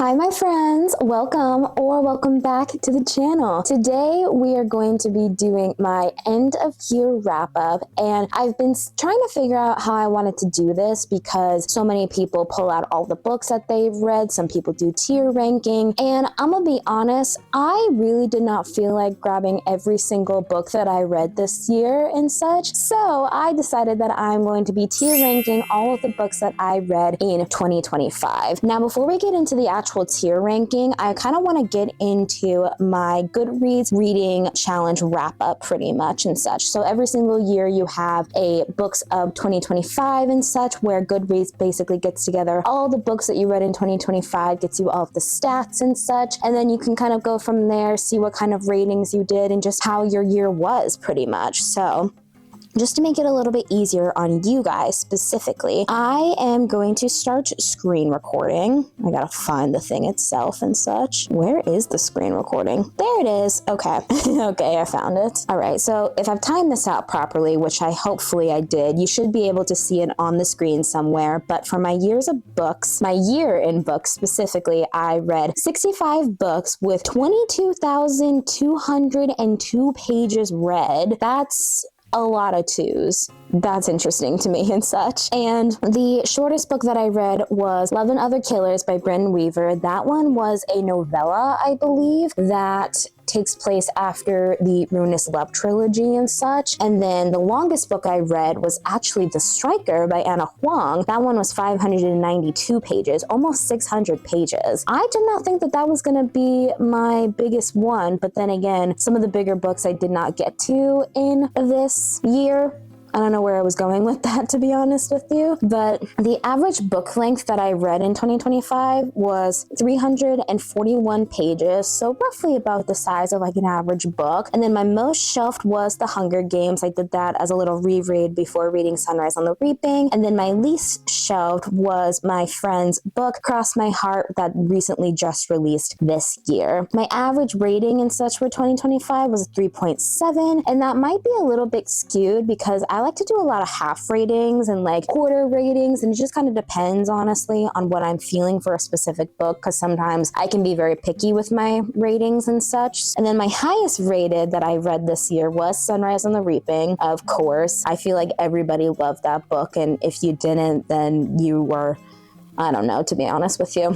Hi my friends, welcome back to the channel. Today we are going to be doing my end of year wrap up, and I've been trying to figure out how I wanted to do this because so many people pull out all the books that they've read, some people do tier ranking, and I'm gonna be honest, I really did not feel like grabbing every single book that I read this year and such, so I decided that I'm going to be tier ranking all of the books that I read in 2025. Now before we get into the actual tier ranking, I kind of want to get into my Goodreads reading challenge wrap up pretty much and such. So every single year you have a books of 2025 and such, where Goodreads basically gets together all the books that you read in 2025, gets you all of the stats and such, and then you can kind of go from there, see what kind of ratings you did and just how your year was pretty much. So just to make it a little bit easier on you guys specifically, I am going to start screen recording. I gotta find the thing itself and such. Where is the screen recording? There it is. Okay. Okay, I found it. All right, so if I've timed this out properly, which hopefully I did, you should be able to see it on the screen somewhere. But for my year in books specifically, I read 65 books with 22,202 pages read. That's a lot of twos. That's interesting to me and such. And the shortest book that I read was Love and Other Killers by Brendan Weaver. That one was a novella, I believe, that takes place after the Ruinous Love trilogy and such. And then the longest book I read was actually The Striker by Anna Huang. That one was 592 pages, almost 600 pages. I did not think that that was going to be my biggest one, but then again, some of the bigger books I did not get to in this year. I don't know where I was going with that, to be honest with you, but the average book length that I read in 2025 was 341 pages, so roughly about the size of like an average book. And then my most shelved was The Hunger Games. I did that as a little reread before reading Sunrise on the Reaping. And then my least shelved was my friend's book, Cross My Heart, that recently just released this year. My average rating and such for 2025 was 3.7, and that might be a little bit skewed because I like to do a lot of half ratings and like quarter ratings, and it just kind of depends honestly on what I'm feeling for a specific book, because sometimes I can be very picky with my ratings and such. And then my highest rated that I read this year was Sunrise on the Reaping, of course. I feel like everybody loved that book, and if you didn't, then you were, I don't know, to be honest with you.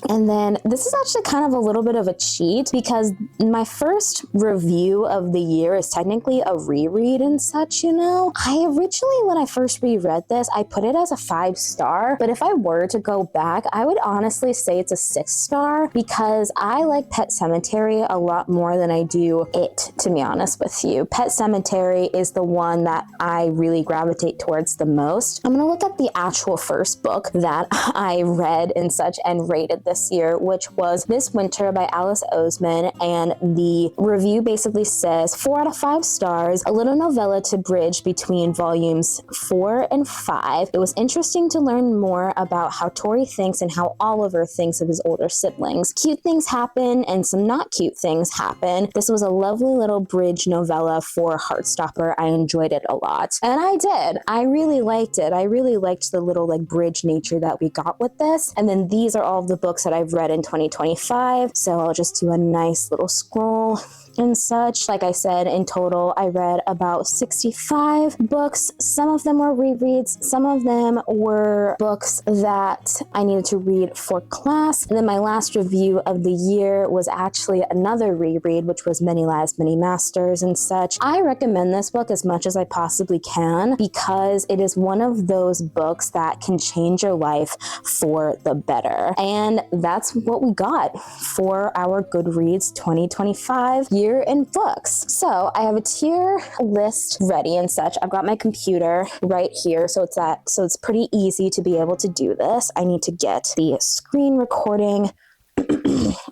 And then this is actually kind of a little bit of a cheat because my first review of the year is technically a reread and such, you know. I originally, when I first reread this, I put it as a 5-star, but if I were to go back, I would honestly say it's a 6-star because I like Pet Sematary a lot more than I do it, to be honest with you. Pet Sematary is the one that I really gravitate towards the most. I'm gonna look at the actual first book that I read and such and rated this year, which was This Winter by Alice Oseman, and the review basically says 4 out of 5 stars, a little novella to bridge between volumes 4 and 5. It was interesting to learn more about how Tori thinks and how Oliver thinks of his older siblings. Cute things happen and some not cute things happen. This was a lovely little bridge novella for Heartstopper. I enjoyed it a lot, and I did. I really liked it. I really liked the little like bridge nature that we got with this. And then these are all of the books that I've read in 2025, so I'll just do a nice little scroll and such. Like I said, in total, I read about 65 books. Some of them were rereads, some of them were books that I needed to read for class. And then my last review of the year was actually another reread, which was Many Lives, Many Masters and such. I recommend this book as much as I possibly can because it is one of those books that can change your life for the better. And that's what we got for our Goodreads 2025 year in books. So I have a tier list ready and such. I've got my computer right here, so it's pretty easy to be able to do this. I need to get the screen recording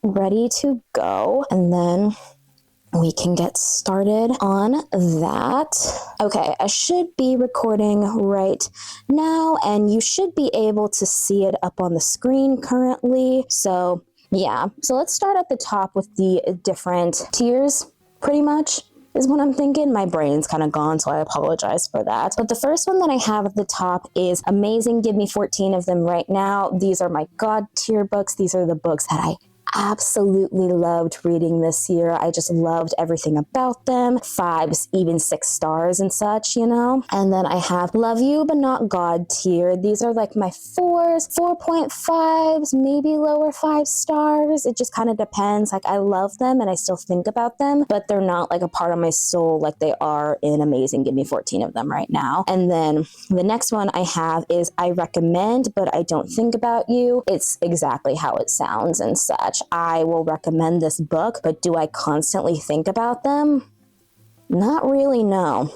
ready to go, and then we can get started on that. Okay, I should be recording right now, and you should be able to see it up on the screen currently. So yeah, so let's start at the top with the different tiers, pretty much. is what I'm thinking. My brain's kind of gone, so I apologize for that. But the first one that I have at the top is amazing. Give me 14 of them right now. These are my God tier books. These are the books that I absolutely loved reading this year. I just loved everything about them. 5s, even 6 stars and such, you know? And then I have Love You But Not God tier. These are like my 4s, 4.5s, maybe lower 5 stars. It just kind of depends. Like I love them and I still think about them, but they're not like a part of my soul like they are in Amazing. Give me 14 of them right now. And then the next one I have is I recommend, but I don't think about you. It's exactly how it sounds and such. I will recommend this book, but do I constantly think about them? Not really, no.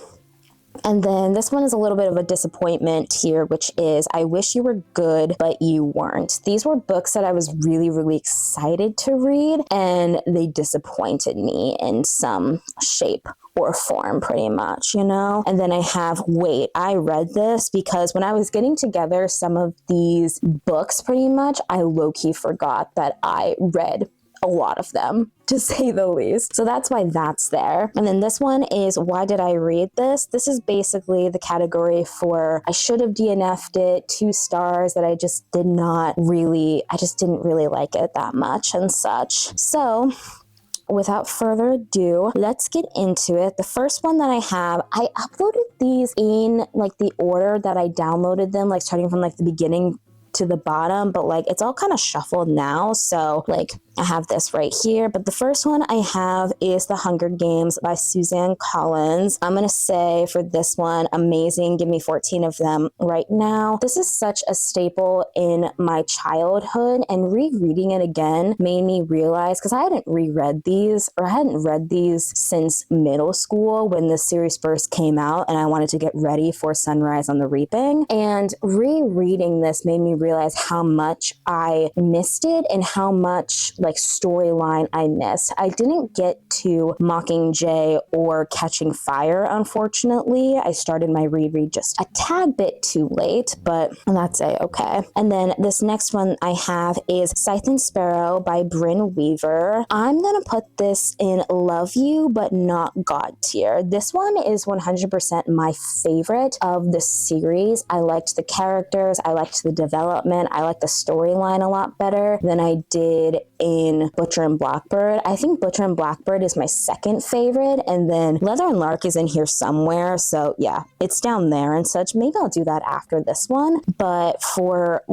And then this one is a little bit of a disappointment here, which is I Wish You Were Good, But You Weren't. These were books that I was really, really excited to read, and they disappointed me in some shape or form, pretty much, you know? And then I have Wait. I read this because when I was getting together some of these books, pretty much, I low-key forgot that I read a lot of them, to say the least. So that's why that's there. And then this one is Why Did I Read This? This is basically the category for I should have DNF'd it, 2 stars that I just didn't really like it that much and such. So without further ado, let's get into it. The first one that I have, I uploaded these in like the order that I downloaded them, like starting from like the beginning to the bottom, but like it's all kind of shuffled now. So like I have this right here, but the first one I have is The Hunger Games by Suzanne Collins. I'm gonna say for this one, amazing. Give me 14 of them right now. This is such a staple in my childhood, and rereading it again made me realize, because I hadn't reread these, or I hadn't read these since middle school when the series first came out, and I wanted to get ready for Sunrise on the Reaping. And rereading this made me realize how much I missed it and how much like storyline I missed. I didn't get to Mockingjay or Catching Fire, unfortunately. I started my reread just a tad bit too late, but that's okay. And then this next one I have is Scythe and Sparrow by Brynne Weaver. I'm gonna put this in Love You But Not God tier. This one is 100% my favorite of the series. I liked the characters, I liked the development, I liked the storyline a lot better than I did in Butcher and Blackbird. I think Butcher and Blackbird is my second favorite, and then Leather and Lark is in here somewhere, so yeah, it's down there and such. Maybe I'll do that after this one. But for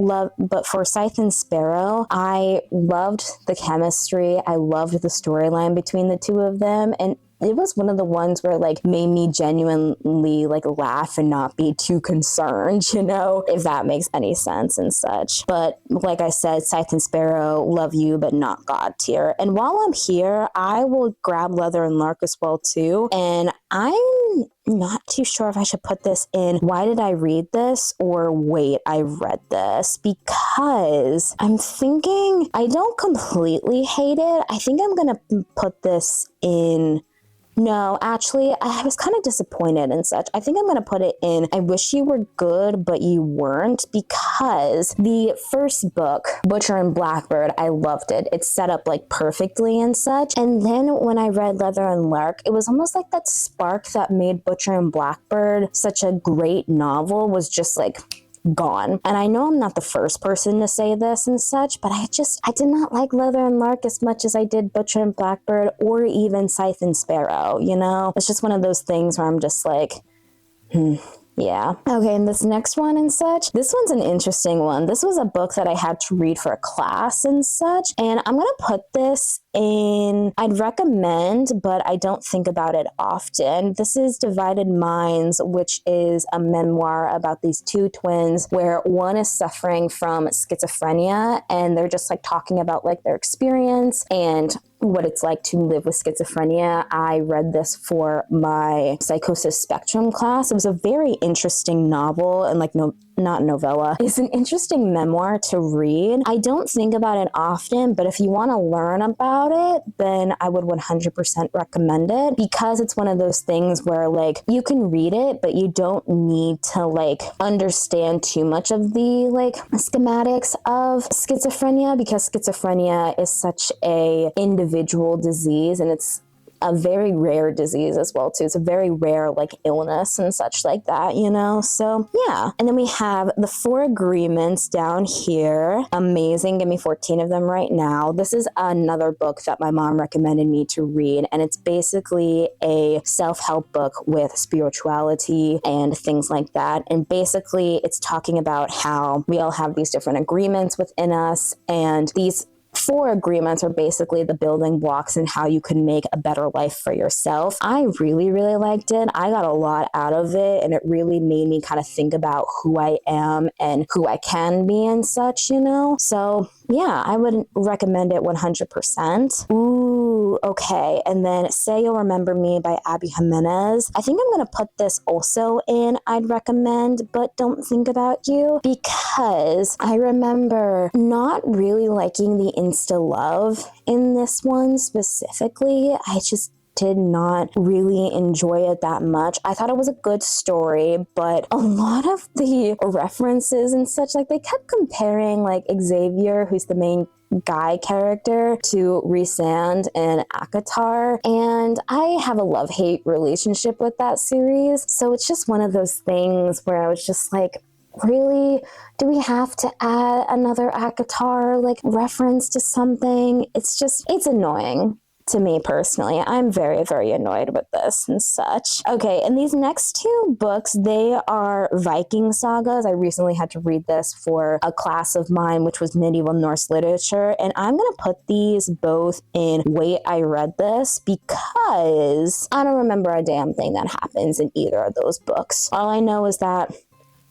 Scythe and Sparrow, I loved the chemistry, I loved the storyline between the two of them, and it was one of the ones where like made me genuinely like laugh and not be too concerned, you know, if that makes any sense and such. But like I said, Scythe and Sparrow, Love You But Not God tier. And while I'm here, I will grab Leather and Lark as well too. And I'm not too sure if I should put this in Why Did I Read This or Wait, I Read This, because I'm thinking I don't completely hate it. I think I'm gonna put this in. No, actually, I was kind of disappointed and such. I think I'm going to put it in I Wish You Were Good, But You Weren't, because the first book, Butcher and Blackbird, I loved it. It's set up like perfectly and such. And then when I read Leather and Lark, it was almost like that spark that made Butcher and Blackbird such a great novel was just like gone. And I know I'm not the first person to say this and such, but I did not like Leather and Lark as much as I did Butcher and Blackbird or even Scythe and Sparrow, you know? It's just one of those things where I'm just like, yeah. Okay, and this next one and such, this one's an interesting one. This was a book that I had to read for a class and such, and I'm gonna put this in, I'd recommend, but I don't think about it often. This is Divided Minds, which is a memoir about these two twins where one is suffering from schizophrenia, and they're just like talking about like their experience and what it's like to live with schizophrenia. I read this for my psychosis spectrum class. It was a very interesting novel and like not novella. It's an interesting memoir to read. I don't think about it often, but if you want to learn about it, then I would 100% recommend it, because it's one of those things where like you can read it, but you don't need to like understand too much of the like schematics of schizophrenia, because schizophrenia is such a individual disease and it's a very rare disease as well too. It's a very rare like illness and such like that, you know? So yeah. And then we have the 4 agreements down here. Amazing. Give me 14 of them right now. This is another book that my mom recommended me to read, and it's basically a self-help book with spirituality and things like that. And basically it's talking about how we all have these different agreements within us, and these 4 agreements are basically the building blocks and how you can make a better life for yourself. I really, really liked it. I got a lot out of it, and it really made me kind of think about who I am and who I can be and such, you know? So yeah, I would recommend it 100%. Ooh, okay. And then Say You'll Remember Me by Abby Jimenez. I think I'm going to put this also in I'd recommend, but don't think about you, because I remember not really liking the insta love in this one specifically. I just did not really enjoy it that much. I thought it was a good story, but a lot of the references and such, like they kept comparing like Xavier, who's the main guy character, to Rhysand and Akatar, and I have a love-hate relationship with that series, so it's just one of those things where I was just like, really? Do we have to add another Akatar like reference to something? It's annoying. To me personally, I'm very, very annoyed with this and such. Okay, and these next 2 books, they are Viking sagas. I recently had to read this for a class of mine, which was medieval Norse literature, and I'm going to put these both in Wait, I Read This, because I don't remember a damn thing that happens in either of those books. All I know is that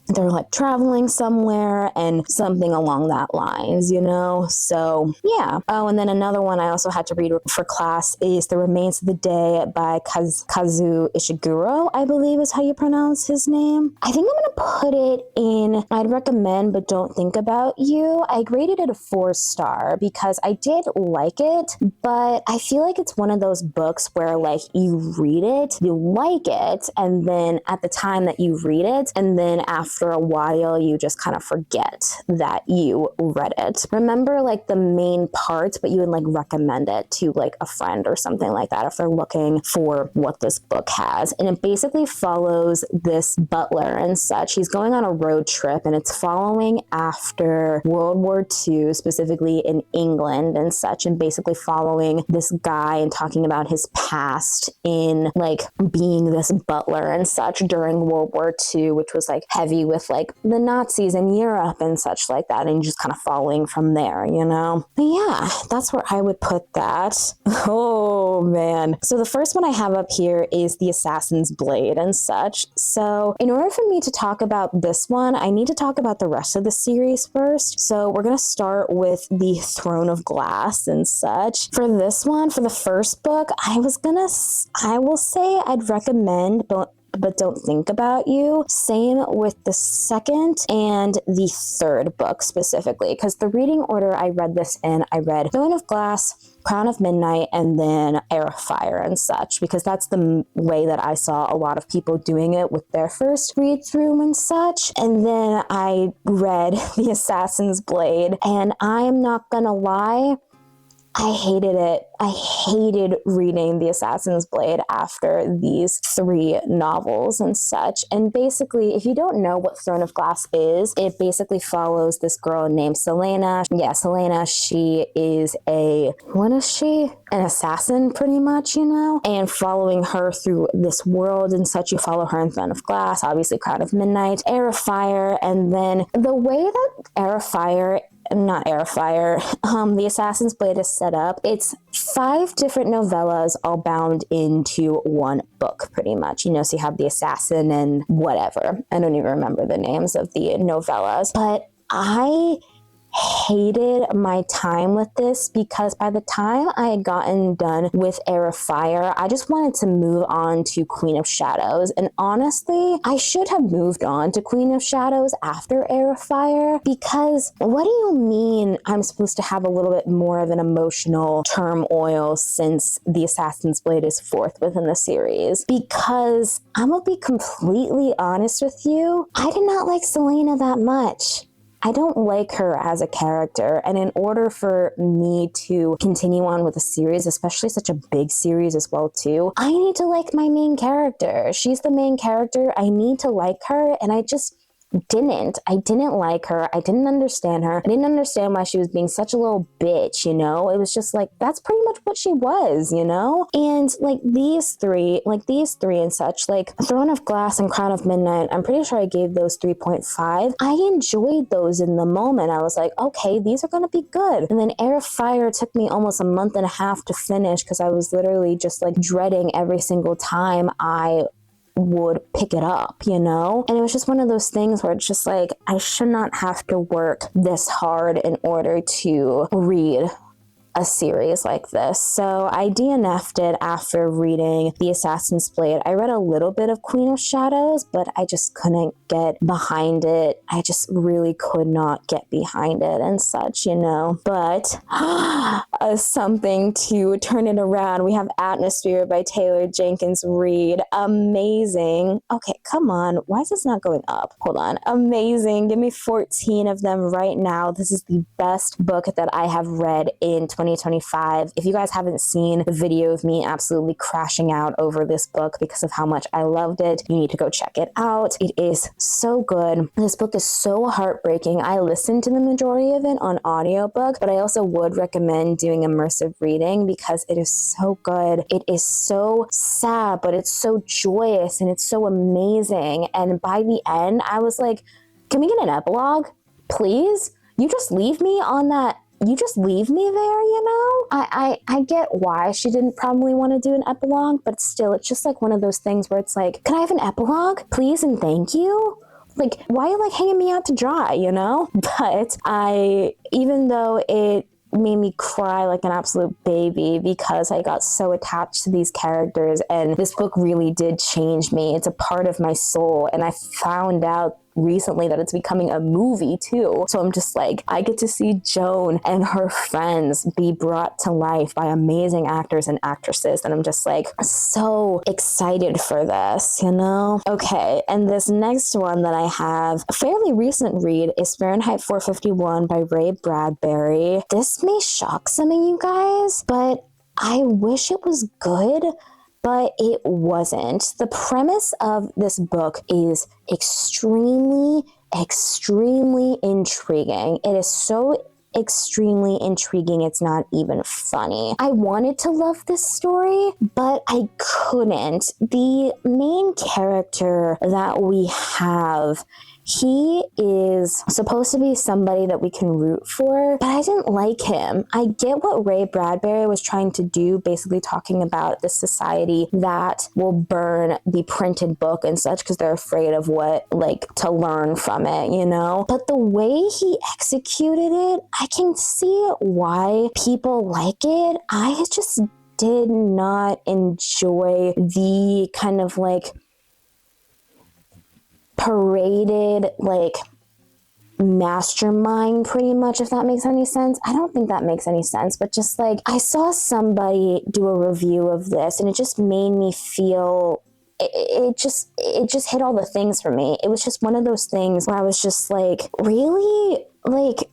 they're like traveling somewhere and something along that lines, you know? So yeah. Oh, and then another one I also had to read for class is The Remains of the Day by Kazu Ishiguro, I believe is how you pronounce his name. I think I'm gonna put it in I'd recommend but don't think about you. I graded it a 4-star because I did like it, but I feel like it's one of those books where like you read it, you like it, and then at the time that you read it, and then after a while you just kind of forget that you read it. Remember like the main parts, but you would like recommend it to like a friend or something like that if they're looking for what this book has. And it basically follows this butler and such. He's going on a road trip, and it's following after World War II, specifically in England and such, and basically following this guy and talking about his past in like being this butler and such during World War II, which was like heavy with like the Nazis in Europe and such like that, and just kind of following from there, you know? But yeah, that's where I would put that. Oh man. So the first one I have up here is The Assassin's Blade and such. So in order for me to talk about this one, I need to talk about the rest of the series first. So we're going to start with The Throne of Glass and such. For this one, for the first book, I will say I'd recommend, but don't think about you. Same with the second and the third book specifically, because the reading order I read this in, I read Throne of Glass, Crown of Midnight, and then Heir of Fire and such, because that's the way that I saw a lot of people doing it with their first read through and such. And then I read The Assassin's Blade, and I am not gonna lie, I hated it. I hated reading The Assassin's Blade after these 3 novels and such. And basically, if you don't know what Throne of Glass is, it basically follows this girl named Selena. Yeah, Selena, she is what is she? An assassin, pretty much, you know? And following her through this world and such, you follow her in Throne of Glass, obviously Crown of Midnight, Heir of Fire, and then the way that The Assassin's Blade is set up, it's 5 different novellas all bound into one book, pretty much. You know, so you have the assassin and whatever. I don't even remember the names of the novellas, but I hated my time with this because by the time I had gotten done with Heir of Fire, I just wanted to move on to Queen of Shadows. And honestly, I should have moved on to Queen of Shadows after Heir of Fire, because what do you mean I'm supposed to have a little bit more of an emotional turmoil since The Assassin's Blade is 4th within the series? Because I'm gonna be completely honest with you, I did not like Selena that much. I don't like her as a character. And in order for me to continue on with a series, especially such a big series as well too, I need to like my main character. She's the main character. I need to like her. And I just didn't. I didn't like her. I didn't understand her. I didn't understand why she was being such a little bitch, you know? It was just like, that's pretty much what she was, you know? And like these three and such, like Throne of Glass and Crown of Midnight, I'm pretty sure I gave those 3.5. I enjoyed those in the moment. I was like, okay, these are going to be good. And then Air of Fire took me almost a month and a half to finish because I was literally just like dreading every single time I would pick it up, you know? And it was just one of those things where it's just like, I should not have to work this hard in order to read a series like this. So I DNF'd it after reading The Assassin's Blade. I read a little bit of Queen of Shadows, but I just couldn't get behind it. I just really could not get behind it and such, you know. But something to turn it around. We have Atmosphere by Taylor Jenkins Reid. Amazing. Okay, come on. Why is this not going up? Hold on. Amazing. Give me 14 of them right now. This is the best book that I have read in 2025. If you guys haven't seen the video of me absolutely crashing out over this book because of how much I loved it, you need to go check it out. It is so good. This book is so heartbreaking. I listened to the majority of it on audiobook, but I also would recommend doing immersive reading because it is so good. It is so sad, but it's so joyous and it's so amazing. And by the end, I was like, can we get an epilogue, please? You just leave me on that. You just leave me there, you know? I get why she didn't probably want to do an epilogue, but still, it's just like one of those things where it's like, can I have an epilogue, please and thank you? Like, why are you like hanging me out to dry, you know? But even though it made me cry like an absolute baby because I got so attached to these characters, and this book really did change me. It's a part of my soul, and I found out recently that it's becoming a movie too. So I'm just like, I get to see Joan and her friends be brought to life by amazing actors and actresses, and I'm just like so excited for this, you know? Okay, and this next one that I have, a fairly recent read, is Fahrenheit 451 by Ray Bradbury. This may shock some of you guys, but I wish it was good, but it wasn't. The premise of this book is extremely, extremely intriguing. It is so extremely intriguing, it's not even funny. I wanted to love this story, but I couldn't. The main character that we have, he is supposed to be somebody that we can root for, but I didn't like him. I get what Ray Bradbury was trying to do, basically talking about the society that will burn the printed book and such because they're afraid of what, like, to learn from it, you know? But the way he executed it, I can see why people like it. I just did not enjoy the kind of like paraded like mastermind, pretty much, if that makes any sense. I don't think that makes any sense, but just like I saw somebody do a review of this and it just made me feel it just hit all the things for me. It was just one of those things where I was just like, really? Like,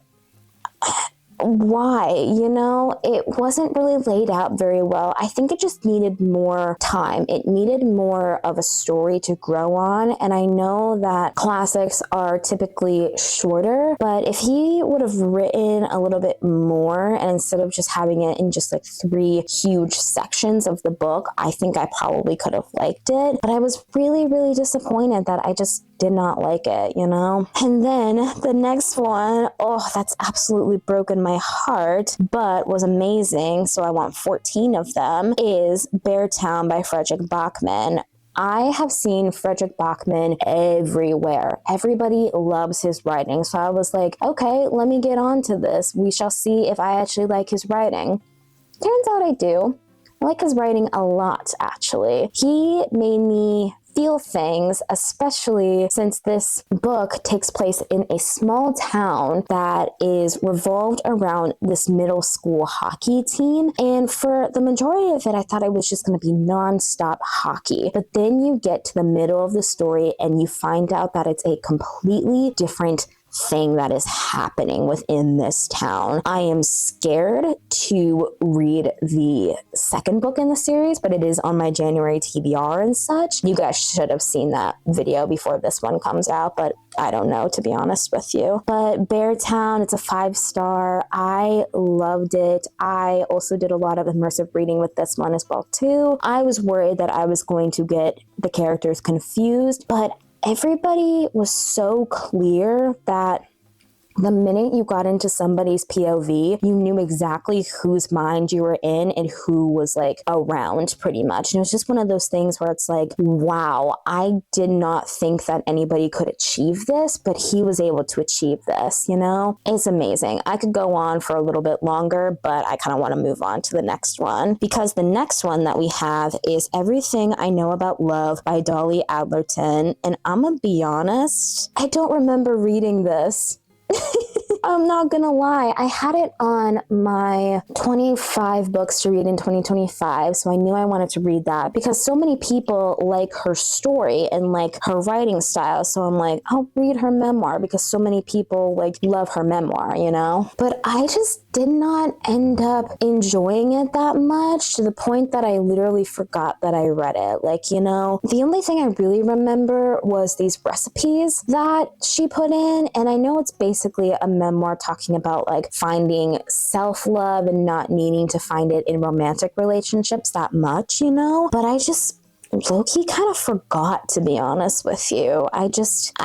why? You know, it wasn't really laid out very well. I think it just needed more time. It needed more of a story to grow on. And I know that classics are typically shorter, but if he would have written a little bit more and instead of just having it in just like 3 huge sections of the book, I think I probably could have liked it. But I was really, really disappointed that I just did not like it, you know? And then the next one, oh, that's absolutely broken my heart, but was amazing, so I want 14 of them, is Beartown by Frederick Bachman. I have seen Frederick Bachman everywhere. Everybody loves his writing, so I was like, okay, let me get on to this. We shall see if I actually like his writing. Turns out I do. I like his writing a lot, actually. He made me feel things, especially since this book takes place in a small town that is revolved around this middle school hockey team. And for the majority of it, I thought it was just going to be nonstop hockey. But then you get to the middle of the story and you find out that it's a completely different thing that is happening within this town. I am scared to read the second book in the series, but it is on my January TBR and such. You guys should have seen that video before this one comes out, but I don't know, to be honest with you. But Beartown, it's a 5-star. I loved it. I also did a lot of immersive reading with this one as well too. I was worried that I was going to get the characters confused, but everybody was so clear that the minute you got into somebody's POV, you knew exactly whose mind you were in and who was like around pretty much. And it was just one of those things where it's like, wow, I did not think that anybody could achieve this, but he was able to achieve this, you know? It's amazing. I could go on for a little bit longer, but I kind of want to move on to the next one, because the next one that we have is Everything I Know About Love by Dolly Adlerton. And I'm gonna be honest, I don't remember reading this. I'm not gonna lie, I had it on my 25 books to read in 2025, so I knew I wanted to read that because so many people like her story and like her writing style, so I'm like, I'll read her memoir because so many people like love her memoir, you know? But I just did not end up enjoying it that much, to the point that I literally forgot that I read it. Like, you know, the only thing I really remember was these recipes that she put in, and I know it's basically a memoir talking about like finding self-love and not needing to find it in romantic relationships that much, you know? But I just low-key kind of forgot, to be honest with you. I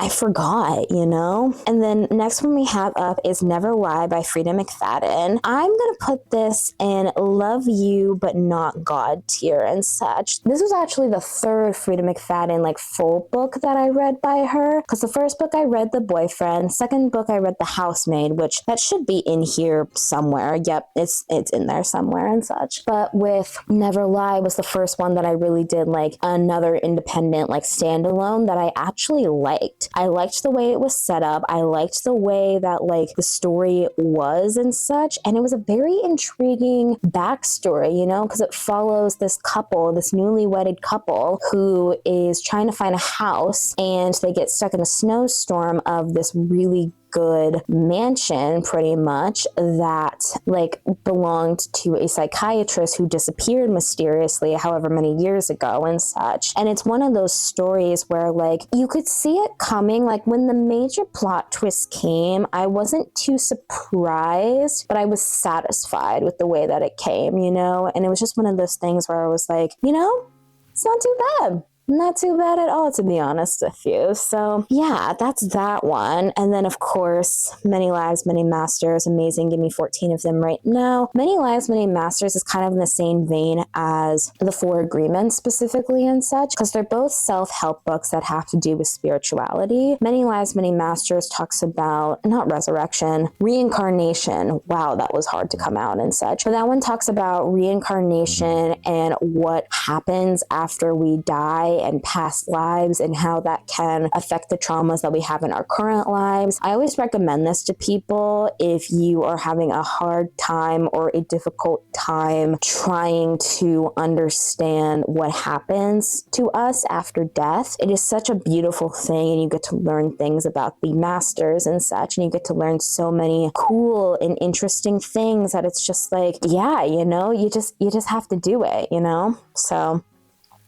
forgot, you know? And then next one we have up is Never Lie by Frida McFadden. I'm gonna put this in love you but not God tier and such. This was actually the third Frida McFadden like full book that I read by her, because the first book I read The Boyfriend, second book I read The Housemaid, which that should be in here somewhere. Yep, it's in there somewhere and such. But with Never Lie was the first one that I really did like another independent like standalone that I actually liked. I liked the way it was set up. I liked the way that like the story was and such, and it was a very intriguing backstory, you know, because it follows this couple, this newly wedded couple who is trying to find a house, and they get stuck in a snowstorm of this really good mansion pretty much that like belonged to a psychiatrist who disappeared mysteriously however many years ago and such. And it's one of those stories where like you could see it coming. Like when the major plot twist came, I wasn't too surprised, but I was satisfied with the way that it came, you know? And it was just one of those things where I was like, you know, it's not too bad. Not too bad at all, to be honest with you. So yeah, that's that one. And then of course, Many Lives, Many Masters, amazing. Give me 14 of them right now. Many Lives, Many Masters is kind of in the same vein as The Four Agreements specifically and such, because they're both self-help books that have to do with spirituality. Many Lives, Many Masters talks about, not resurrection, reincarnation. Wow, that was hard to come out and such. But that one talks about reincarnation and what happens after we die and past lives and how that can affect the traumas that we have in our current lives. I always recommend this to people if you are having a hard time or a difficult time trying to understand what happens to us after death. It is such a beautiful thing, and you get to learn things about the masters and such, and you get to learn so many cool and interesting things that it's just like, yeah, you know, you just have to do it, you know? So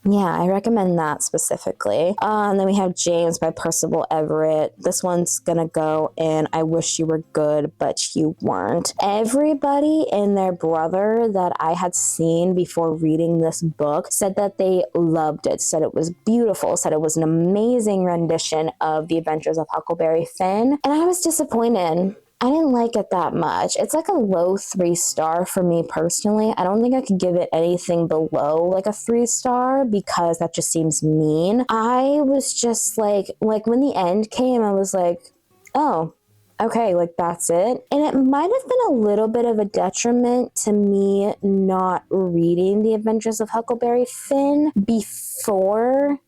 yeah, I recommend that specifically. And then we have James by Percival Everett. This one's gonna go in I Wish You Were Good, But You Weren't. Everybody and their brother that I had seen before reading this book said that they loved it, said it was beautiful, said it was an amazing rendition of The Adventures of Huckleberry Finn. And I was disappointed. I didn't like it that much. It's like a low 3-star for me personally. I don't think I could give it anything below like a 3-star because that just seems mean. I was just like when the end came, I was like, oh, okay, like that's it. And it might have been a little bit of a detriment to me not reading The Adventures of Huckleberry Finn beforehand.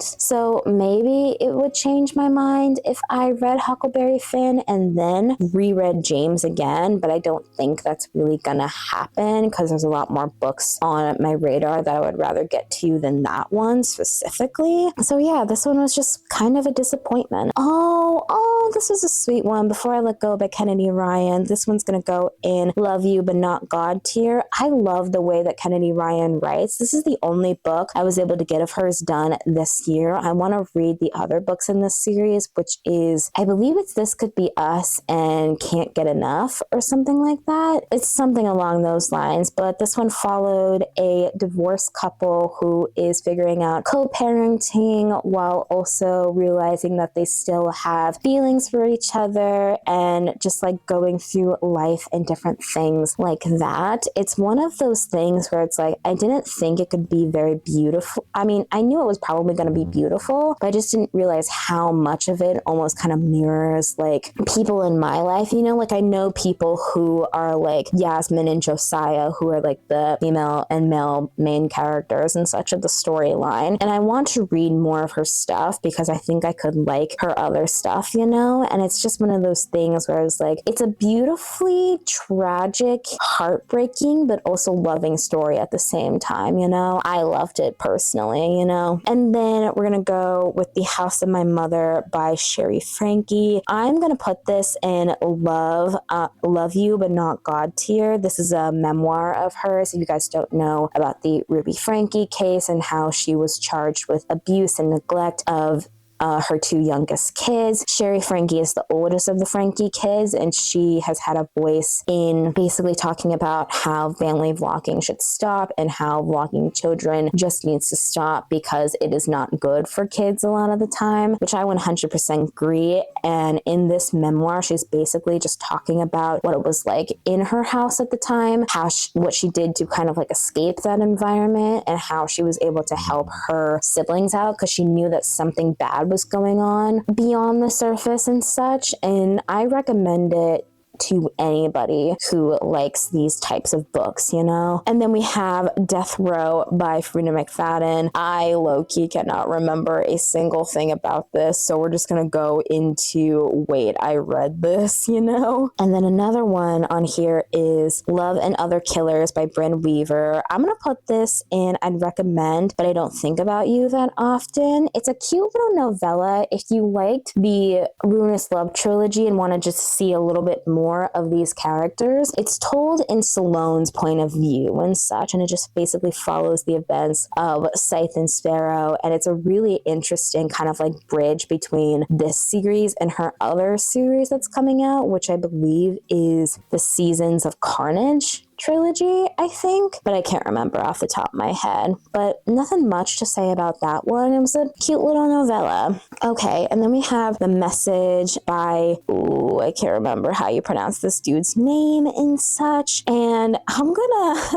So maybe it would change my mind if I read Huckleberry Finn and then reread James again, but I don't think that's really gonna happen because there's a lot more books on my radar that I would rather get to than that one specifically. So yeah, this one was just kind of a disappointment. Oh, this is a sweet one. Before I Let Go by Kennedy Ryan. This one's going to go in Love You But Not God tier. I love the way that Kennedy Ryan writes. This is the only book I was able to get of hers done this year. I want to read the other books in this series, which is, I believe it's This Could Be Us and Can't Get Enough or something like that. It's something along those lines, but this one followed a divorced couple who is figuring out co-parenting while also realizing that they still have feelings for each other and just like going through life and different things like that. It's one of those things where it's like, I didn't think it could be very beautiful. I mean, I knew it was probably going to be beautiful, but I just didn't realize how much of it almost kind of mirrors like people in my life, you know, like I know people who are like Yasmin and Josiah, who are like the female and male main characters and such of the storyline. And I want to read more of her stuff because I think I could like her other stuff, you know? And it's just one of those things where I was like, it's a beautifully tragic, heartbreaking, but also loving story at the same time, you know? I loved it personally, you know? And then we're gonna go with The House of My Mother by Sherry Frankie. I'm gonna put this in Love You But Not God tier. This is a memoir of hers. If you guys don't know about the Ruby Frankie case and how she was charged with abuse and neglect of her two youngest kids. Sherry Frankie is the oldest of the Frankie kids, and she has had a voice in basically talking about how family vlogging should stop and how vlogging children just needs to stop because it is not good for kids a lot of the time, which I 100% agree. And in this memoir, she's basically just talking about what it was like in her house at the time, what she did to kind of like escape that environment, and how she was able to help her siblings out because she knew that something bad was going on beyond the surface and such. And I recommend it to anybody who likes these types of books, you know? And then we have Death Row by Frida McFadden. I low-key cannot remember a single thing about this, so we're just gonna go into, wait, I read this, you know? And then another one on here is Love and Other Killers by Bryn Weaver. I'm gonna put this in I'd recommend, but I don't think about you that often. It's a cute little novella. If you liked the Ruinous Love trilogy and want to just see a little bit more of these characters, it's told in Salone's point of view and such, and it just basically follows the events of Scythe and Sparrow, and it's a really interesting kind of like bridge between this series and her other series that's coming out, which I believe is the Seasons of Carnage trilogy, I think, but I can't remember off the top of my head. But nothing much to say about that one. It was a cute little novella. Okay, and then we have The Message by, I can't remember how you pronounce this dude's name and such. And I'm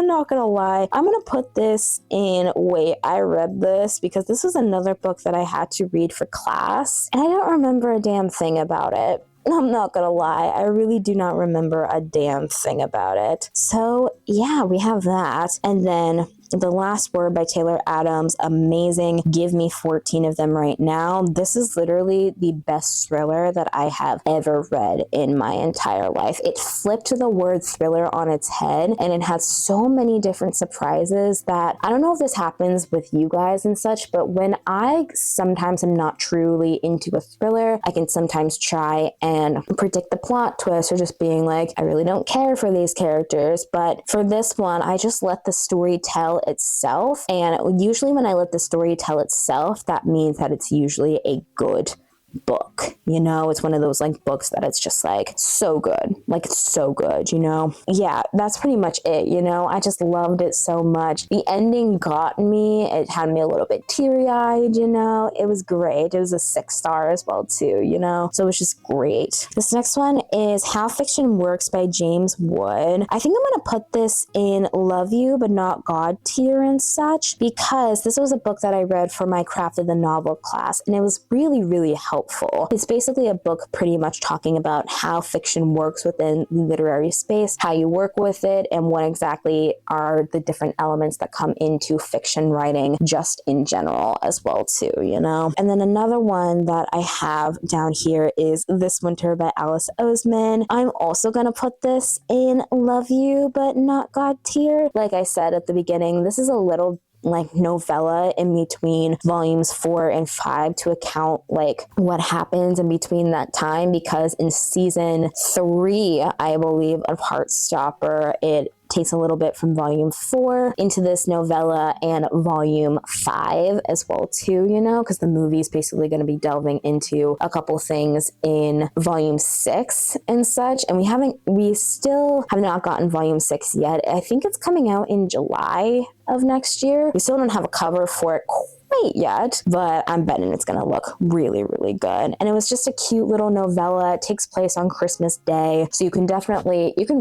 not gonna lie, I'm gonna put this in, wait, I read this because this was another book that I had to read for class, and I don't remember a damn thing about it. I'm not gonna lie, I really do not remember a damn thing about it. So yeah, we have that. And then The Last Word by Taylor Adams, amazing. Give me 14 of them right now. This is literally the best thriller that I have ever read in my entire life. It flipped the word thriller on its head, and it has so many different surprises that I don't know if this happens with you guys and such, but when I sometimes am not truly into a thriller, I can sometimes try and predict the plot twist or just being like, I really don't care for these characters. But for this one, I just let the story tell itself, and usually when I let the story tell itself, that means that it's usually a good book, you know? It's one of those like books that it's just like so good, like it's so good, you know? Yeah, that's pretty much it, you know? I just loved it so much. The ending got me. It had me a little bit teary-eyed, you know? It was great. It was a 6-star as well too, you know? So it was just great. This next one is How Fiction Works by James Wood. I think I'm gonna put this in Love You But Not God tier and such, because this was a book that I read for my Craft of the Novel class, and it was really, really helpful. It's basically a book pretty much talking about how fiction works within the literary space, how you work with it, and what exactly are the different elements that come into fiction writing just in general as well too, you know? And then another one that I have down here is This Winter by Alice Oseman. I'm also gonna put this in Love You But Not God tier. Like I said at the beginning, this is a little like novella in between volumes 4 and 5 to account like what happens in between that time, because in season 3, I believe, of Heartstopper, it takes a little bit from volume 4 into this novella and volume 5 as well too, you know, because the movie is basically going to be delving into a couple things in volume 6 and such, and we still have not gotten volume 6 yet. I think it's coming out in July of next year. We still don't have a cover for it quite yet, but I'm betting it's going to look really, really good. And it was just a cute little novella. It takes place on Christmas Day, so you can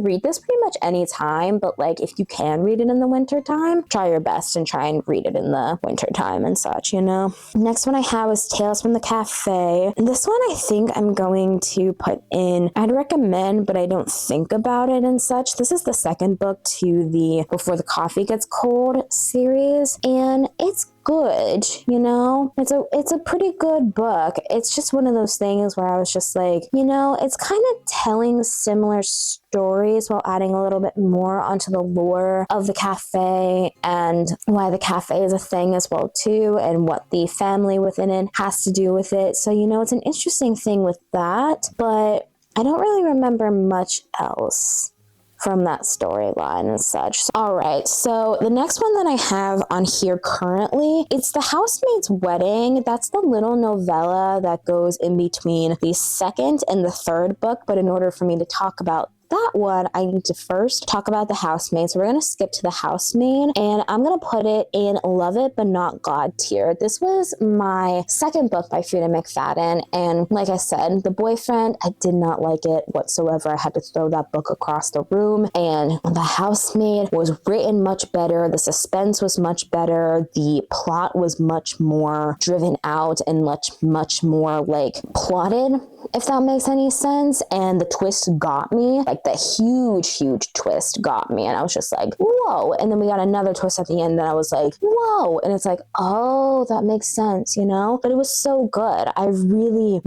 read this pretty much any time, but like if you can read it in the winter time, try your best and try and read it in the winter time and such, you know. Next one I have is Tales from the Cafe. And this one I think I'm going to put in, I'd recommend, but I don't think about it and such. This is the second book to the Before the Coffee Gets Cold series, and it's good, you know. It's a pretty good book. It's just one of those things where I was just like, you know, it's kind of telling similar stories while adding a little bit more onto the lore of the cafe and why the cafe is a thing as well too, and what the family within it has to do with it. So, you know, it's an interesting thing with that, but I don't really remember much else from that storyline and such. All right, so the next one that I have on here currently, it's The Housemaid's Wedding. That's the little novella that goes in between the second and the third book, but in order for me to talk about that one, I need to first talk about The Housemaid. So we're going to skip to The Housemaid, and I'm going to put it in Love It But Not God tier. This was my second book by Frida McFadden, and like I said, The Boyfriend, I did not like it whatsoever. I had to throw that book across the room, and The Housemaid was written much better. The suspense was much better. The plot was much more driven out and much more like plotted, if that makes any sense. And the twist got me. Like the huge twist got me. And I was just like, whoa. And then we got another twist at the end that I was like, whoa. And it's like, oh, that makes sense, you know? But it was so good. I really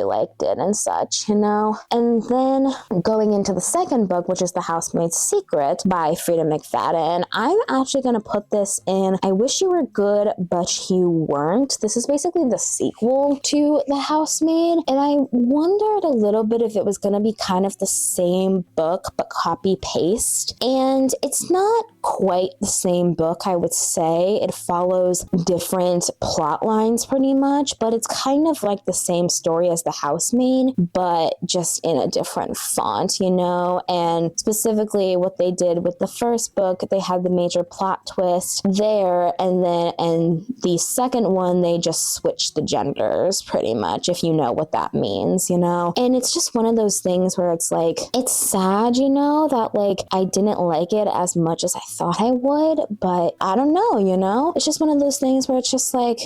liked it and such, you know? And then going into the second book, which is The Housemaid's Secret by Frida McFadden, I'm actually going to put this in I Wish You Were Good, But You Weren't. This is basically the sequel to The Housemaid. And I wondered a little bit if it was going to be kind of the same book, but copy paste. And it's not quite the same book, I would say. It follows different plot lines pretty much, but it's kind of like the same story as The Housemaid, but just in a different font, you know? And specifically what they did with the first book, they had the major plot twist there, and then in the second one, they just switched the genders pretty much, if you know what that means, you know? And it's just one of those things where it's like, it's sad, you know, that like I didn't like it as much as I thought I would, but I don't know, you know? It's just one of those things where it's just like,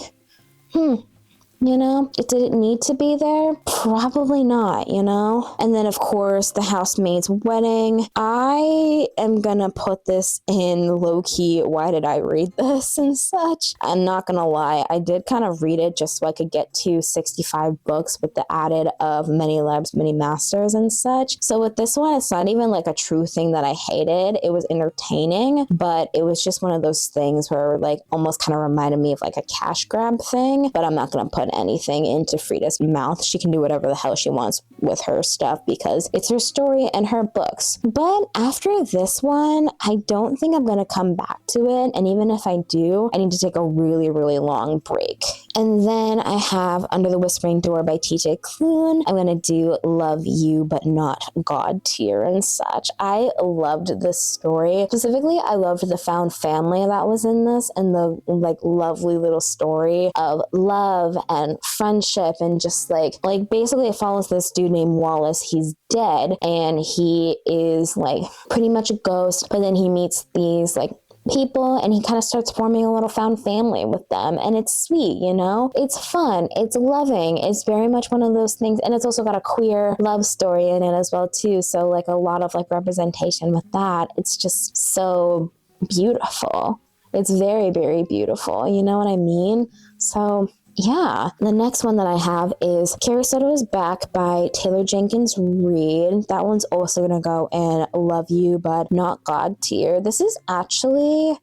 you know, did it need to be there? Probably not, you know? And then, of course, The Housemaid's Wedding. I am gonna put this in low-key, why did I read this and such? I'm not gonna lie, I did kind of read it just so I could get to 65 books with the added of Many Lives, Many Masters and such. So with this one, it's not even like a true thing that I hated. It was entertaining, but it was just one of those things where like almost kind of reminded me of like a cash grab thing, but I'm not gonna put anything into Frida's mouth. She can do whatever the hell she wants with her stuff because it's her story and her books. But after this one, I don't think I'm going to come back to it. And even if I do, I need to take a really long break. And then I have Under the Whispering Door by TJ Klune. I'm going to do Love You But Not God tier and such. I loved this story. Specifically, I loved the found family that was in this and the like lovely little story of love and friendship and just like basically it follows this dude named Wallace. He's dead and he is like pretty much a ghost, but then he meets these like people and he kind of starts forming a little found family with them, and it's sweet, you know? It's fun, it's loving, it's very much one of those things, and it's also got a queer love story in it as well too, so like a lot of like representation with that. It's just so beautiful. It's very beautiful, you know what I mean? So yeah, the next one that I have is Carrie Soto is Back by Taylor Jenkins Reid. That one's also going to go in Love You But Not God tier. This is actually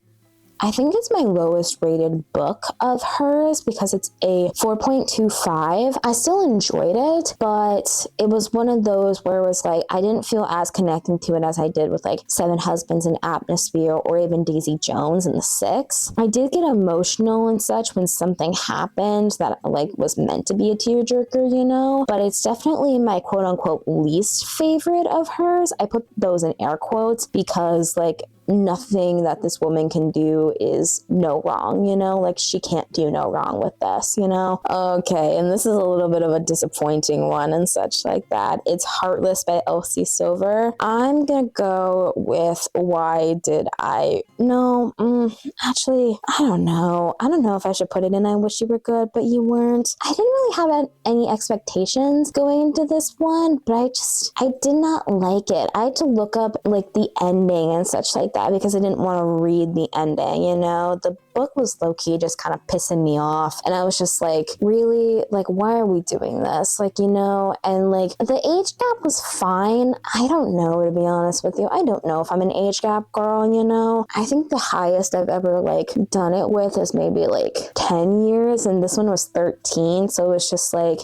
I think it's my lowest rated book of hers because it's a 4.25. I still enjoyed it, but it was one of those where it was like, I didn't feel as connecting to it as I did with like Seven Husbands and Atmosphere or even Daisy Jones and The Six. I did get emotional and such when something happened that like was meant to be a tearjerker, you know, but it's definitely my quote unquote least favorite of hers. I put those in air quotes because like nothing that this woman can do is no wrong, you know, like she can't do no wrong with this, you know. Okay, and this is a little bit of a disappointing one and such like that. It's Heartless by Elsie Silver. I'm gonna go with Why Did I No, actually, I don't know if I should put it in I Wish You Were Good But You Weren't. I didn't really have any expectations going into this one, but I did not like it. I had to look up like the ending and such like that because I didn't want to read the ending, you know. The book was low-key just kind of pissing me off, and I was just like, really, like, why are we doing this, like, you know. And like the age gap was fine. I don't know, to be honest with you. I don't know if I'm an age gap girl, you know. I think the highest I've ever like done it with is maybe like 10 years, and this one was 13, so it was just like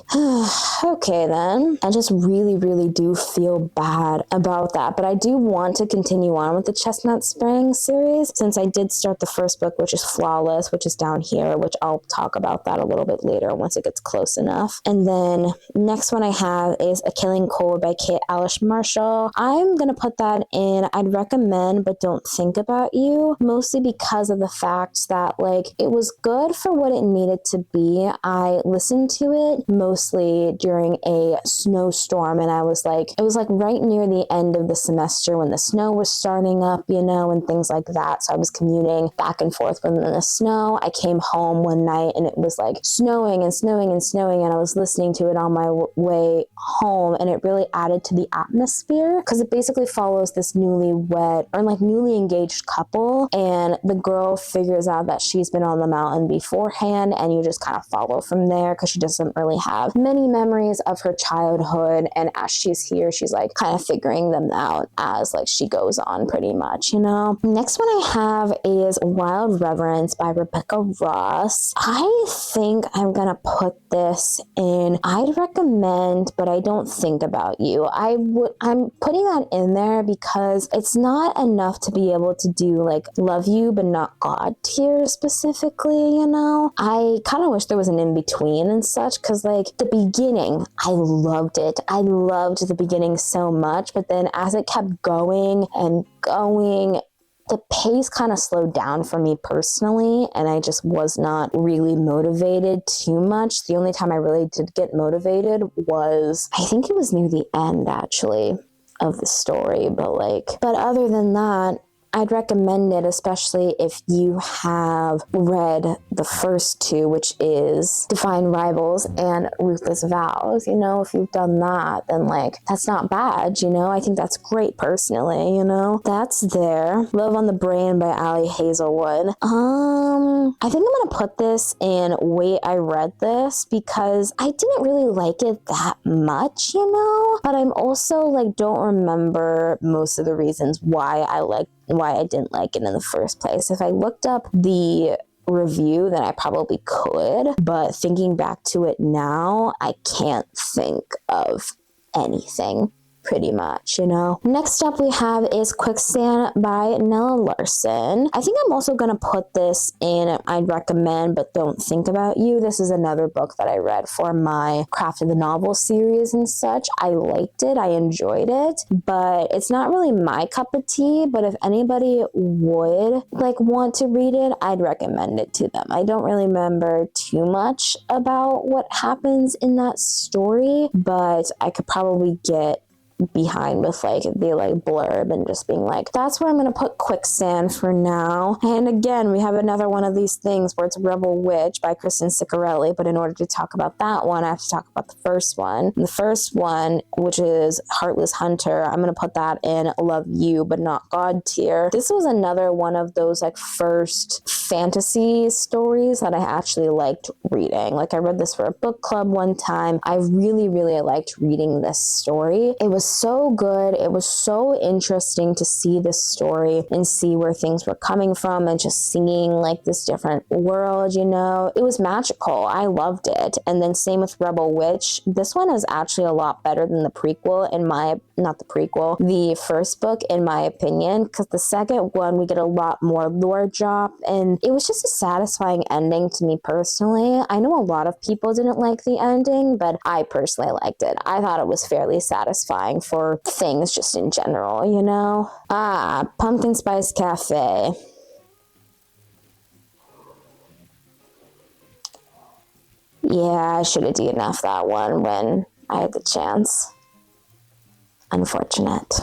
okay then. I just really do feel bad about that, but I do want to continue on with the Chestnut Spring series since I did start the first book, which is Flawless, which is down here, which I'll talk about that a little bit later once it gets close enough. And then next one I have is A Killing Cold by Kate Alice Marshall. I'm gonna put that in I'd recommend but don't think about you, mostly because of the fact that like it was good for what it needed to be. I listened to it mostly during a snowstorm, and it was like right near the end of the semester when the snow was starting up, you know, and things like that. So I was commuting back and forth within the snow. I came home one night and it was like snowing, and I was listening to it on my way home, and it really added to the atmosphere because it basically follows this newly engaged couple, and the girl figures out that she's been on the mountain beforehand, and you just kind of follow from there because she doesn't really have many memories of her childhood, and as she's here, she's like kind of figuring them out as like she goes on pretty much, you know. Next one I have is Wild Reverence by Rebecca Ross. I think I'm gonna put this in I'd recommend but I don't think about you. I'm putting that in there because it's not enough to be able to do like love you but not God tier specifically, you know. I kind of wish there was an in-between and such, because like the beginning, I loved it. I loved the beginning so much, but then as it kept going and going, the pace kind of slowed down for me personally, and I just was not really motivated too much. The only time I really did get motivated was, I think it was near the end actually of the story, but other than that, I'd recommend it, especially if you have read the first two, which is Defiant Rivals and Ruthless Vows. You know, if you've done that, then like, that's not bad, you know? I think that's great personally, you know? That's there. Love on the Brain by Ali Hazelwood. I think I'm gonna put this in Wait, I Read This because I didn't really like it that much, you know? But I'm also like, don't remember most of the reasons why I didn't like it in the first place. If I looked up the review, then I probably could, but thinking back to it now, I can't think of anything. Pretty much, you know. Next up we have is Quicksand by Nella Larson. I think I'm also gonna put this in I'd recommend but don't think about you. This is another book that I read for my Craft of the Novel series and such. I liked it, I enjoyed it, but it's not really my cup of tea. But if anybody would like want to read it, I'd recommend it to them. I don't really remember too much about what happens in that story, but I could probably get behind with like the like blurb and just being like, that's where I'm gonna put Quicksand for now. And again, we have another one of these things where it's Rebel Witch by Kristen Ciccarelli, but in order to talk about that one, I have to talk about the first one. And the first one, which is Heartless Hunter, I'm gonna put that in Love You but Not God tier. This was another one of those like first fantasy stories that I actually liked reading. Like I read this for a book club one time. I really liked reading this story. It was was so good. It was so interesting to see this story and see where things were coming from and just seeing like this different world, you know. It was magical. I loved it. And then same with Rebel Witch. This one is actually a lot better than the prequel the first book in my opinion, because the second one we get a lot more lore drop, and it was just a satisfying ending to me personally. I know a lot of people didn't like the ending, but I personally liked it. I thought it was fairly satisfying for things just in general, you know? Pumpkin Spice Cafe. Yeah, I should have DNF'd that one when I had the chance. Unfortunate.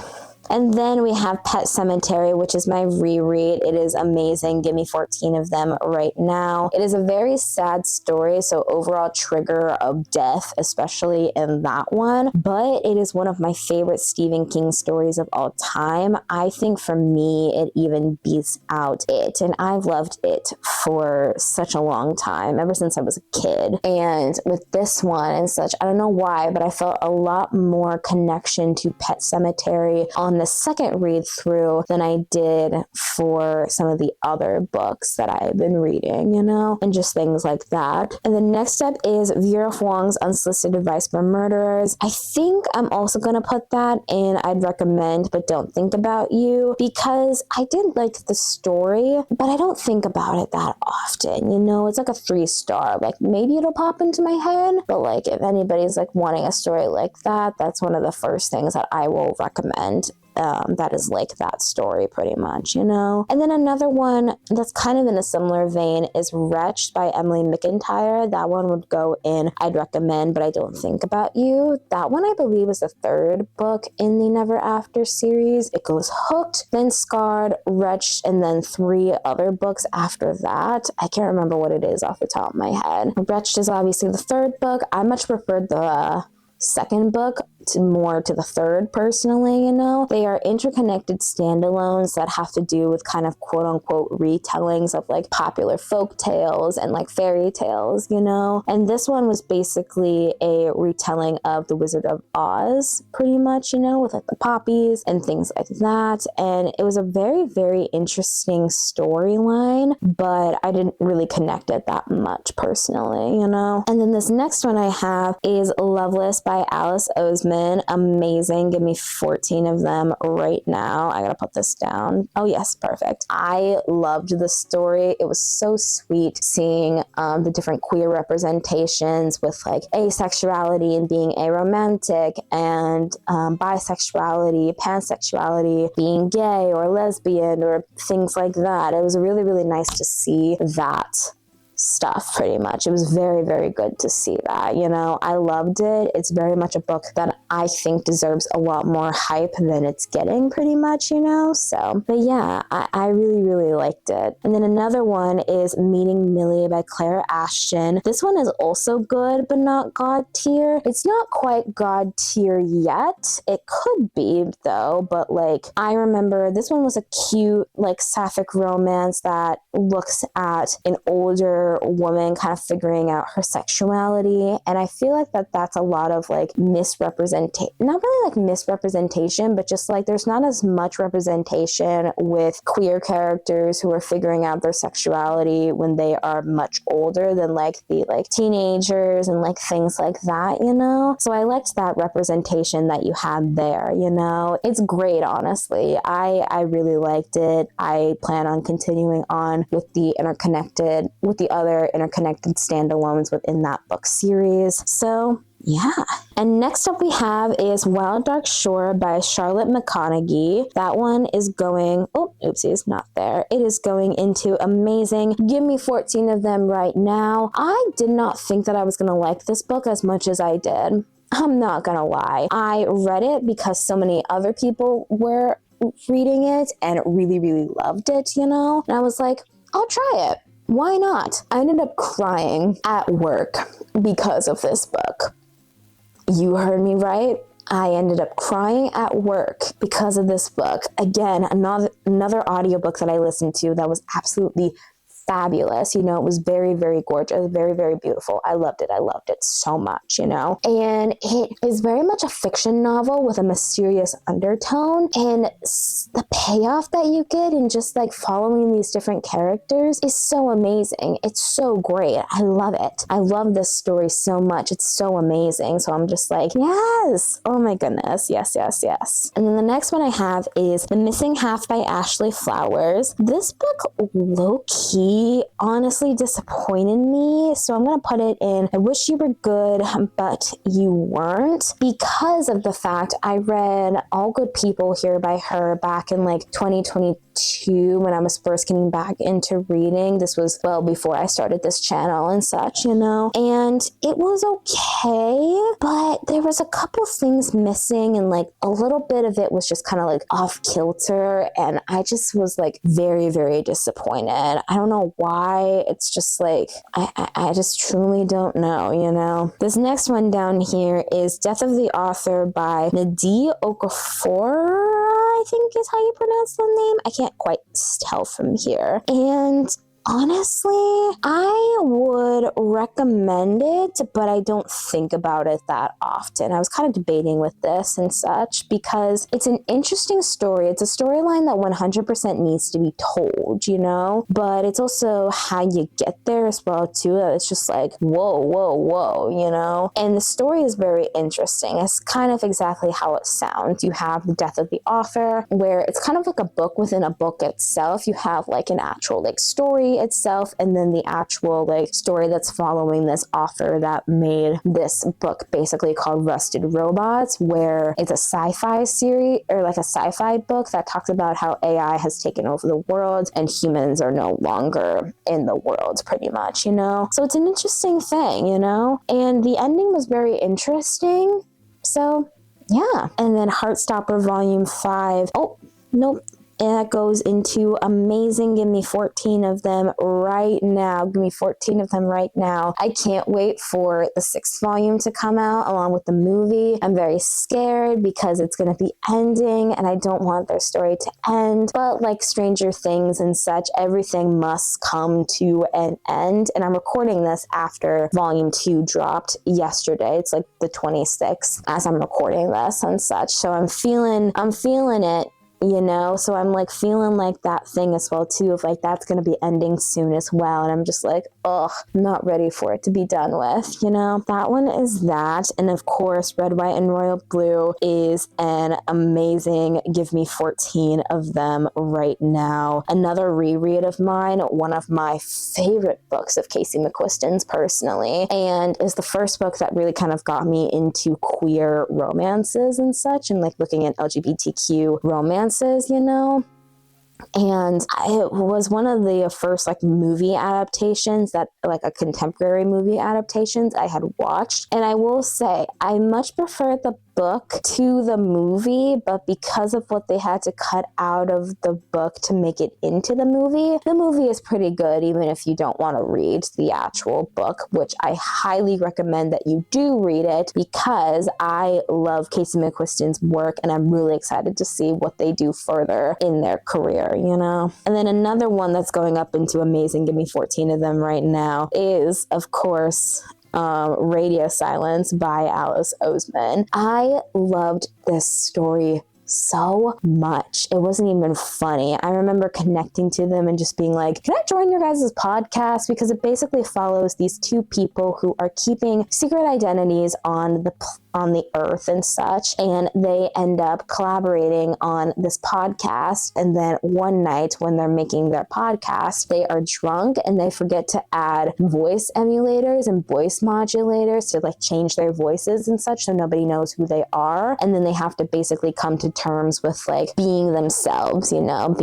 And then we have Pet Sematary, which is my reread. It is amazing. Give me 14 of them right now. It is a very sad story, so overall trigger of death, especially in that one. But it is one of my favorite Stephen King stories of all time. I think for me, it even beats out It. And I've loved It for such a long time, ever since I was a kid. And with this one and such, I don't know why, but I felt a lot more connection to Pet Sematary on the second read through than I did for some of the other books that I've been reading, you know, and just things like that. And the next up is Vera Huang's Unsolicited Advice for Murderers. I think I'm also going to put that in I'd recommend but don't think about you, because I did like the story, but I don't think about it that often, you know. It's like a 3-star, like maybe it'll pop into my head, but like if anybody's like wanting a story like that, that's one of the first things that I will recommend. That is like that story pretty much, you know. And then another one that's kind of in a similar vein is Wretched by Emily McIntyre. That one would go in I'd recommend but I don't think about you. That one I believe is the third book in the Never After series. It goes Hooked, then Scarred, Wretched, and then 3 other books after that. I can't remember what it is off the top of my head. Wretched is obviously the third book. I much preferred the second book to the third personally, you know. They are interconnected standalones that have to do with kind of quote unquote retellings of like popular folk tales and like fairy tales, you know. And this one was basically a retelling of The Wizard of Oz pretty much, you know, with like the poppies and things like that. And it was a very, very interesting storyline, but I didn't really connect it that much personally, you know. And then this next one I have is Loveless by Alice Oseman. Amazing. Give me 14 of them right now. I gotta put this down. Oh yes, perfect. I loved the story. It was so sweet seeing the different queer representations with like asexuality and being aromantic, and bisexuality, pansexuality, being gay or lesbian or things like that. It was really, really nice to see that stuff pretty much. It was very, very good to see that, you know. I loved it. It's very much a book that I think deserves a lot more hype than it's getting pretty much, you know. So, but yeah, I really, really liked it. And then another one is Meeting Millie by Clara Ashton. This one is also good, but not God tier. It's not quite God tier yet. It could be though, but like I remember this one was a cute like sapphic romance that looks at an older woman kind of figuring out her sexuality, and I feel like that's a lot of like misrepresentation, not really like misrepresentation, but just like there's not as much representation with queer characters who are figuring out their sexuality when they are much older than like the like teenagers and like things like that, you know. So I liked that representation that you had there, you know. It's great, honestly. I really liked it. I plan on continuing on with the other interconnected standalones within that book series. So yeah. And next up we have is Wild Dark Shore by Charlotte McConaughey. That one is going, oopsies, not there. It is going into amazing. Give me 14 of them right now. I did not think that I was going to like this book as much as I did. I'm not going to lie. I read it because so many other people were reading it and really, really loved it, you know? And I was like, I'll try it. Why not? I ended up crying at work because of this book. You heard me right. I ended up crying at work because of this book. Again, another audiobook that I listened to that was absolutely fabulous. You know, it was very, very gorgeous, very, very beautiful. I loved it. I loved it so much, you know. And it is very much a fiction novel with a mysterious undertone, and the payoff that you get in just like following these different characters is so amazing. It's so great. I love it. I love this story so much. It's so amazing. So I'm just like, yes. Oh my goodness. Yes, yes, yes. And then the next one I have is The Missing Half by Ashley Flowers. This book low-key honestly disappointed me. So I'm going to put it in I Wish You Were Good, But You Weren't, because of the fact I read All Good People Here by her back in like 2022 when I was first getting back into reading. This was well before I started this channel and such, you know, and it was okay, but there was a couple things missing, and like a little bit of it was just kind of like off kilter, and I just was like very, very disappointed. I don't know why. It's just like I just truly don't know, you know. This next one down here is Death of the Author by Nnedi Okorafor, I think is how you pronounce the name. I can't quite tell from here. And honestly, I would recommend it, but I don't think about it that often. I was kind of debating with this and such because it's an interesting story. It's a storyline that 100% needs to be told, you know? But it's also how you get there as well, too. It's just like, whoa, whoa, whoa, you know? And the story is very interesting. It's kind of exactly how it sounds. You have The Death of the Author, where it's kind of like a book within a book itself. You have like an actual like story itself, and then the actual like story that's following this author that made this book basically called Rusted Robots, where it's a sci-fi series or like a sci-fi book that talks about how AI has taken over the world and humans are no longer in the world, pretty much, you know. So it's an interesting thing, you know, and the ending was very interesting. So yeah. And then Heartstopper Volume 5. Oh, nope. And that goes into amazing. Give me 14 of them right now. Give me 14 of them right now. I can't wait for the 6th volume to come out along with the movie. I'm very scared because it's going to be ending and I don't want their story to end. But like Stranger Things and such, everything must come to an end. And I'm recording this after volume 2 dropped yesterday. It's like the 26th as I'm recording this and such. So I'm feeling it. You know, so I'm like feeling like that thing as well too, of like that's going to be ending soon as well. And I'm just like, ugh, I'm not ready for it to be done with, you know. That one is that. And of course, Red, White, and Royal Blue is an amazing. Give me 14 of them right now. Another reread of mine, one of my favorite books of Casey McQuiston's personally, and is the first book that really kind of got me into queer romances and such, and like looking at LGBTQ romances, you know. And it was one of the first like movie adaptations that like a contemporary movie adaptations I had watched. And I will say I much prefer the book to the movie, but because of what they had to cut out of the book to make it into the movie is pretty good, even if you don't want to read the actual book, which I highly recommend that you do read it because I love Casey McQuiston's work and I'm really excited to see what they do further in their career, you know? And then another one that's going up into amazing, give me 14 of them right now, is, of course, Radio Silence by Alice Oseman. I loved this story so much. It wasn't even funny. I remember connecting to them and just being like, can I join your guys' podcast? Because it basically follows these two people who are keeping secret identities on the earth and such, and they end up collaborating on this podcast. And then one night when they're making their podcast, they are drunk and they forget to add voice emulators and voice modulators to like change their voices and such, so nobody knows who they are. And then they have to basically come to terms with like being themselves, you know,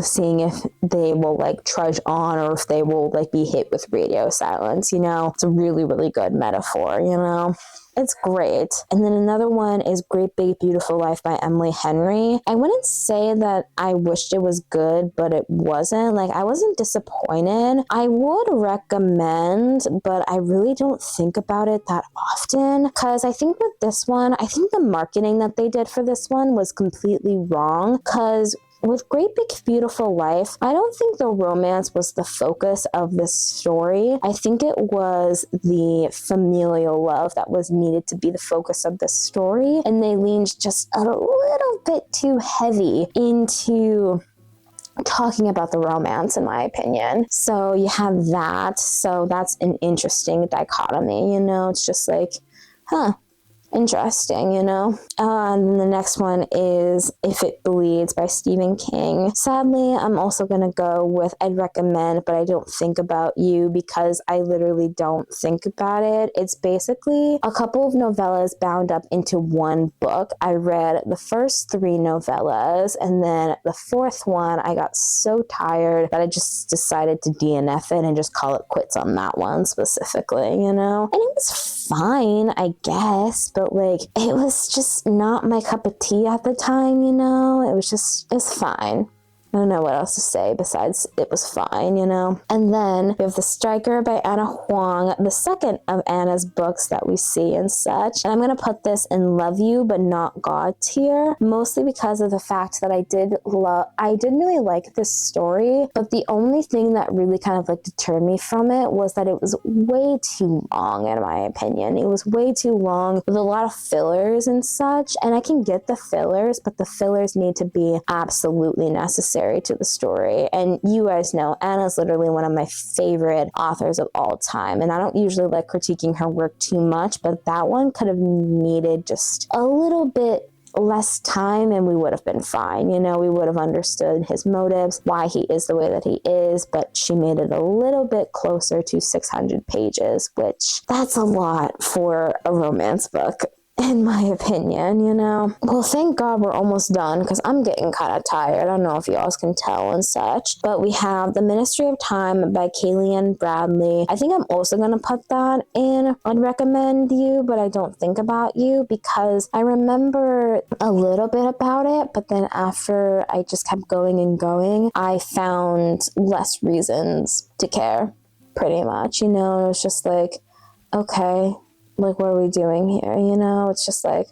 seeing if they will like trudge on or if they will like be hit with radio silence, you know. It's a really, really good metaphor, you know. It's great. And then another one is Great Big Beautiful Life by Emily Henry. I wouldn't say that I wished it was good, but it wasn't. Like, I wasn't disappointed. I would recommend, but I really don't think about it that often. Because I think with this one, I think the marketing that they did for this one was completely wrong. Because with Great Big Beautiful Life, I don't think the romance was the focus of this story. I think it was the familial love that was needed to be the focus of the story, and they leaned just a little bit too heavy into talking about the romance, in my opinion. So you have that. So that's an interesting dichotomy, you know? It's just like, interesting, you know? And the next one is If It Bleeds by Stephen King. Sadly, I'm also going to go with I'd recommend, but I don't think about you, because I literally don't think about it. It's basically a couple of novellas bound up into one book. I read the first 3 novellas, and then the 4th one, I got so tired that I just decided to DNF it and just call it quits on that one specifically, you know? And it was fine, I guess, but like, it was just not my cup of tea at the time, you know? It's fine. I don't know what else to say besides it was fine, you know? And then we have The Striker by Anna Huang, the second of Anna's books that we see and such. And I'm going to put this in Love You But Not God tier, mostly because of the fact that I did really like this story, but the only thing that really kind of like deterred me from it was that it was way too long, in my opinion. It was way too long with a lot of fillers and such, and I can get the fillers, but the fillers need to be absolutely necessary to the story. And you guys know Anna's literally one of my favorite authors of all time, and I don't usually like critiquing her work too much, but that one could have needed just a little bit less time and we would have been fine. You know, we would have understood his motives, why he is the way that he is, but she made it a little bit closer to 600 pages, which that's a lot for a romance book, in my opinion, you know. Well, thank God we're almost done, because I'm getting kind of tired. I don't know if you all can tell and such. But we have The Ministry of Time by Kayleigh Bradley. I think I'm also going to put that in I'd recommend you, but I don't think about you, because I remember a little bit about it, but then after I just kept going and going, I found less reasons to care, pretty much, you know. It was just like, okay, like, what are we doing here? You know, it's just like,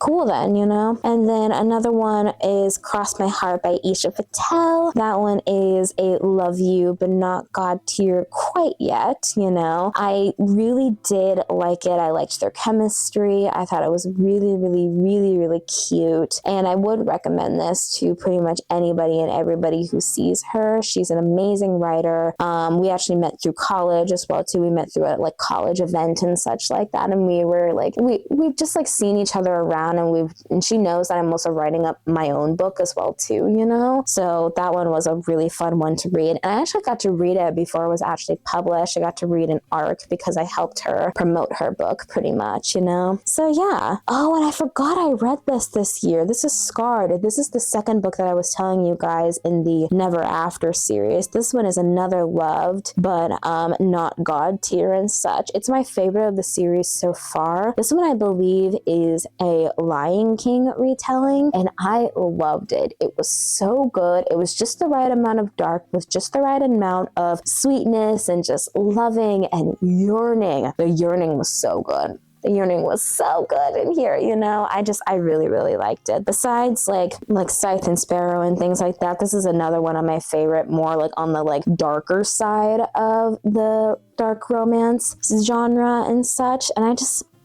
cool then, you know? And then another one is Cross My Heart by Isha Patel. That one is a Love You But Not God tier quite yet, you know? I really did like it. I liked their chemistry. I thought it was really, really, really, really cute. And I would recommend this to pretty much anybody and everybody who sees her. She's an amazing writer. We actually met through college as well too. We met through a like college event and such like that. And we were like, we've just like seen each other around, and she knows that I'm also writing up my own book as well too, you know? So that one was a really fun one to read. And I actually got to read it before it was actually published. I got to read an arc because I helped her promote her book pretty much, you know? So yeah. Oh, and I forgot I read this year. This is Scarred. This is the second book that I was telling you guys in the Never After series. This one is another loved, but not God tier and such. It's my favorite of the series so far. This one I believe is a Lion King retelling, and I loved it. It was so good. It was just the right amount of dark with just the right amount of sweetness and just loving and yearning. The yearning was so good. The yearning was so good in here, you know? I really, really liked it. Besides like Scythe and Sparrow and things like that, this is another one of my favorite, more like on the like darker side of the dark romance genre and such. And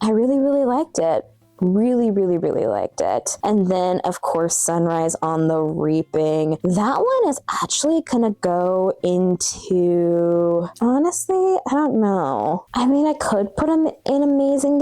I really, really liked it. Really, really, really liked it. And then, of course, Sunrise on the Reaping. That one is actually gonna go into, honestly, I don't know. I mean, I could put them in Amazing.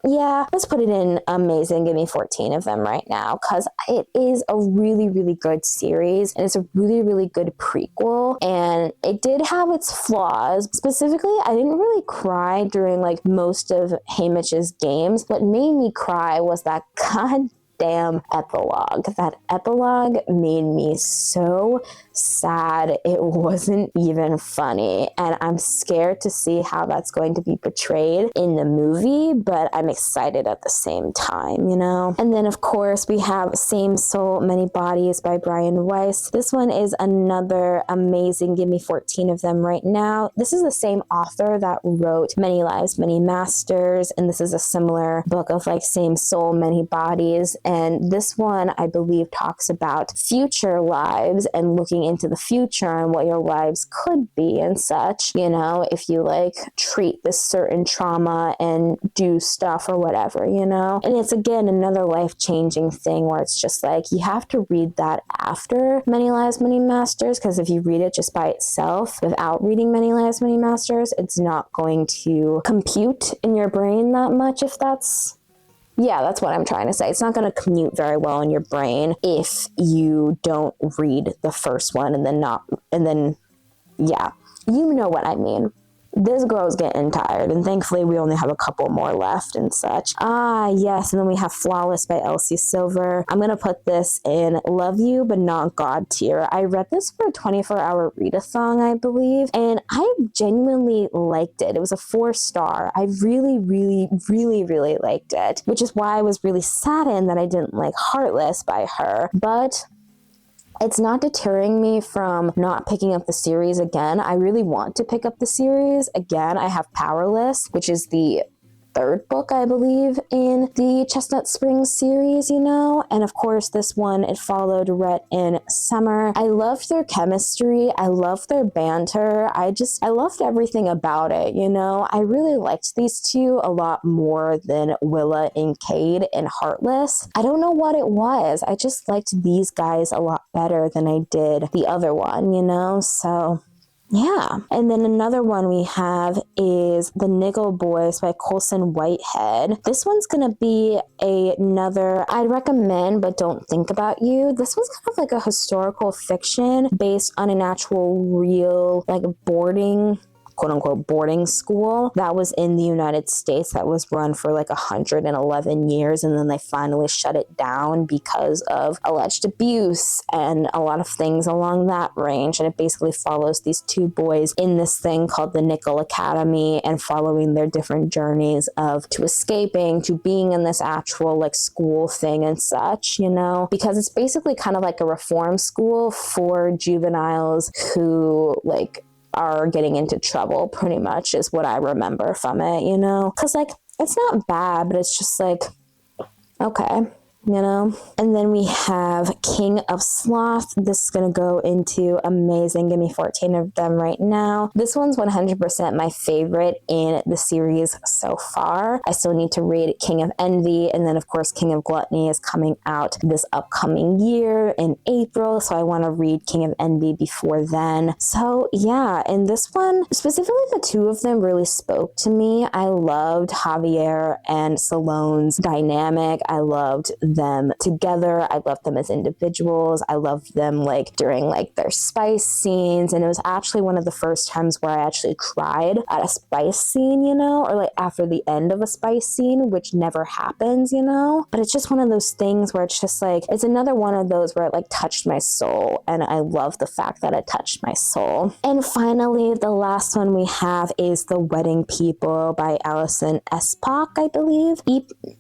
Yeah, let's put it in Amazing. Give me 14 of them right now, because it is a really, really good series, and it's a really, really good prequel, and it did have its flaws. Specifically, I didn't really cry during like most of Hamish's games. What made me cry was that goddamn epilogue. That epilogue made me so sad. It wasn't even funny, and I'm scared to see how that's going to be portrayed in the movie, but I'm excited at the same time, you know? And then of course we have Same Soul, Many Bodies by Brian Weiss. This one is another amazing. Give me 14 of them right now. This is the same author that wrote Many Lives, Many Masters, and this is a similar book of like Same Soul, Many Bodies. And this one, I believe, talks about future lives and looking into the future and what your lives could be and such, you know, if you like treat this certain trauma and do stuff or whatever, you know. And it's again another life-changing thing where it's just like you have to read that after Many Lives, Many Masters, because if you read it just by itself without reading Many Lives, Many Masters, it's not going to compute in your brain that much, if that's that's what I'm trying to say. It's not going to commute very well in your brain if you don't read the first one and then you know what I mean. This girl's getting tired, and thankfully we only have a couple more left and such. Yes, and then we have Flawless by Elsie Silver. I'm going to put this in Love You But Not God tier. I read this for a 24-hour readathon, I believe, and I genuinely liked it. It was a 4-star. I really, really, really, really liked it, which is why I was really saddened that I didn't like Heartless by her, but it's not deterring me from not picking up the series again. I really want to pick up the series again. I have Powerless, which is the 3rd book, I believe, in the Chestnut Springs series, you know? And of course, this one, it followed Rhett in Summer. I loved their chemistry. I loved their banter. I loved everything about it, you know? I really liked these two a lot more than Willa and Cade in Heartless. I don't know what it was. I just liked these guys a lot better than I did the other one, you know? So yeah. And then another one we have is The Niggle Boys by Colson Whitehead. This one's going to be another I'd recommend but don't think about you. This one's kind of like a historical fiction based on an actual real like quote-unquote boarding school that was in the United States that was run for like 111 years, and then they finally shut it down because of alleged abuse and a lot of things along that range. And it basically follows these 2 boys in this thing called the Nickel Academy and following their different journeys to escaping to being in this actual like school thing and such, you know, because it's basically kind of like a reform school for juveniles who like are getting into trouble, pretty much is what I remember from it, you know? Because, like, it's not bad, but it's just like, okay, you know? And then we have King of Sloth. This is going to go into amazing. Give me 14 of them right now. This one's 100% my favorite in the series so far. I still need to read King of Envy, and then of course King of Gluttony is coming out this upcoming year in April, so I want to read King of Envy before then. So yeah, and this one, specifically the 2 of them really spoke to me. I loved Javier and Salone's dynamic. I loved them together. I loved them as individuals. I loved them like during like their spice scenes, and it was actually one of the first times where I actually cried at a spice scene, you know, or like after the end of a spice scene, which never happens, you know. But it's just one of those things where it's just like, it's another one of those where it like touched my soul, and I love the fact that it touched my soul. And finally, the last one we have is The Wedding People by Alison Espach, I believe.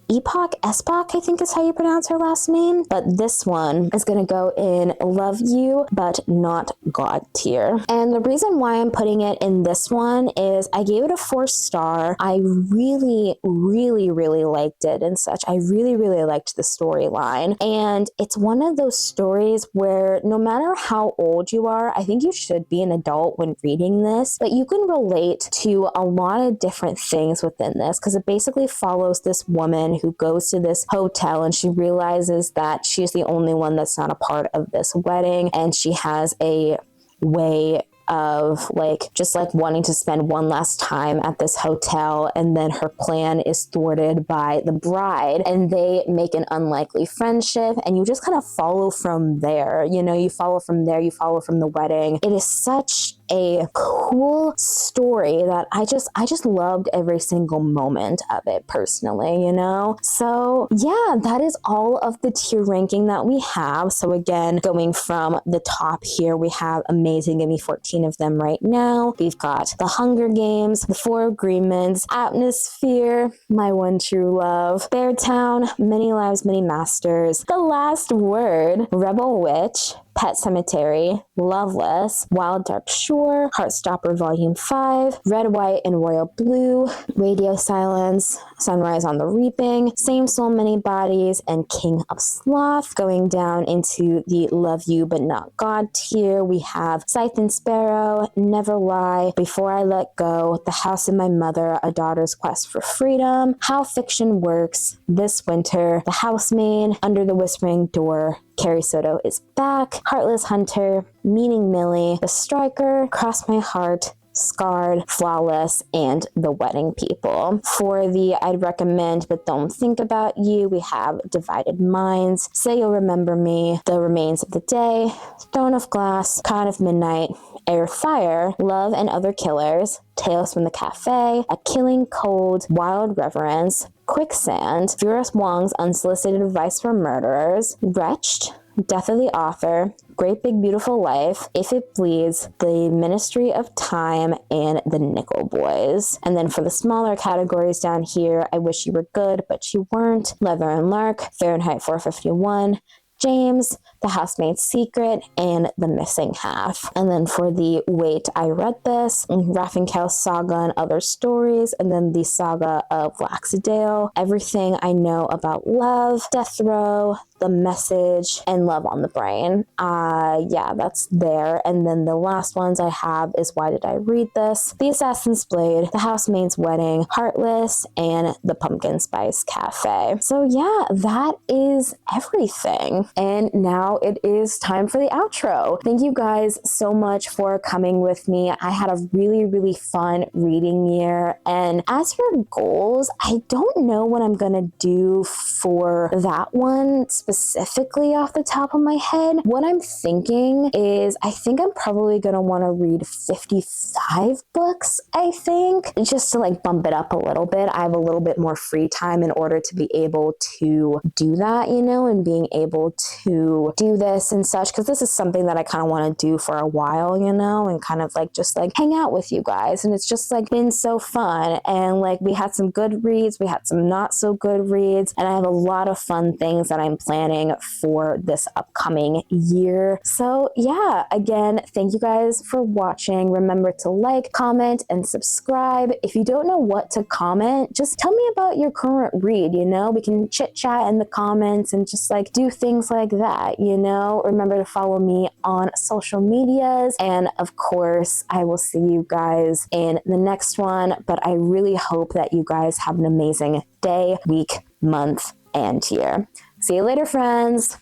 Epoch Espach, I think is how you pronounce her last name. But this one is going to go in Love You But Not God tier. And the reason why I'm putting it in this one is I gave it a 4-star. I really, really, really liked it and such. I really, really liked the storyline. And it's one of those stories where no matter how old you are, I think you should be an adult when reading this, but you can relate to a lot of different things within this, because it basically follows this woman who goes to this hotel and she realizes that she's the only one that's not a part of this wedding, and she has a way of like just like wanting to spend one last time at this hotel, and then her plan is thwarted by the bride, and they make an unlikely friendship, and you just kind of follow from there. You know, you follow from there, you follow from the wedding. It is such a cool story that I just loved every single moment of it personally, you know? So yeah, that is all of the tier ranking that we have. So again, going from the top here, we have amazing, give me 14 of them right now. We've got The Hunger Games, The Four Agreements, Atmosphere, My One True Love, Beartown, Many Lives, Many Masters, The Last Word, Rebel Witch, Pet Cemetery, Loveless, Wild Dark Shore, Heartstopper Volume 5, Red, White, and Royal Blue, Radio Silence, Sunrise on the Reaping, Same Soul Many Bodies, and King of Sloth. Going down into the Love You But Not God tier, we have Scythe and Sparrow, Never Lie, Before I Let Go, The House of My Mother, A Daughter's Quest for Freedom, How Fiction Works, This Winter, The Housemaid, Under the Whispering Door, Carrie Soto is Back, Heartless Hunter, Meaning Millie, The Striker, Cross My Heart, Scarred, Flawless, and The Wedding People. For the I'd Recommend But Don't Think About You, we have Divided Minds, Say You'll Remember Me, The Remains of the Day, Throne of Glass, Con of Midnight, Air Fire, Love and Other Killers, Tales from the Cafe, A Killing Cold, Wild Reverence, Quicksand, Furious Wong's Unsolicited Advice for Murderers, Wretched, Death of the Author, Great Big Beautiful Life, If It Bleeds, The Ministry of Time, and The Nickel Boys. And then for the smaller categories down here, I Wish You Were Good, But You Weren't, Leather and Lark, Fahrenheit 451, James, The Housemaid's Secret, and The Missing Half. And then for the Wait, I Read This, Raffenkaus Saga and Other Stories, and then the Saga of Laxdale, Everything I Know About Love, Death Row, The Message, and Love on the Brain. Yeah, that's there. And then the last ones I have is Why Did I Read This, The Assassin's Blade, The Housemaid's Wedding, Heartless, and The Pumpkin Spice Cafe. So yeah, that is everything. And now it is time for the outro. Thank you guys so much for coming with me. I had a really, really fun reading year. And as for goals, I don't know what I'm gonna do for that one specifically off the top of my head. What I'm thinking is I think I'm probably gonna want to read 55 books, I think, just to like bump it up a little bit. I have a little bit more free time in order to be able to do that, you know, and being able to do this and such, because this is something that I kind of want to do for a while, you know, and kind of like just like hang out with you guys. And it's just like been so fun. And like we had some good reads, we had some not so good reads, and I have a lot of fun things that I'm planning for this upcoming year. So yeah, again, thank you guys for watching. Remember to like, comment, and subscribe. If you don't know what to comment, just tell me about your current read, you know, we can chit chat in the comments and just like do things like that, you know. Remember to follow me on social medias, and of course I will see you guys in the next one. But I really hope that you guys have an amazing day, week, month, and year. See you later, friends.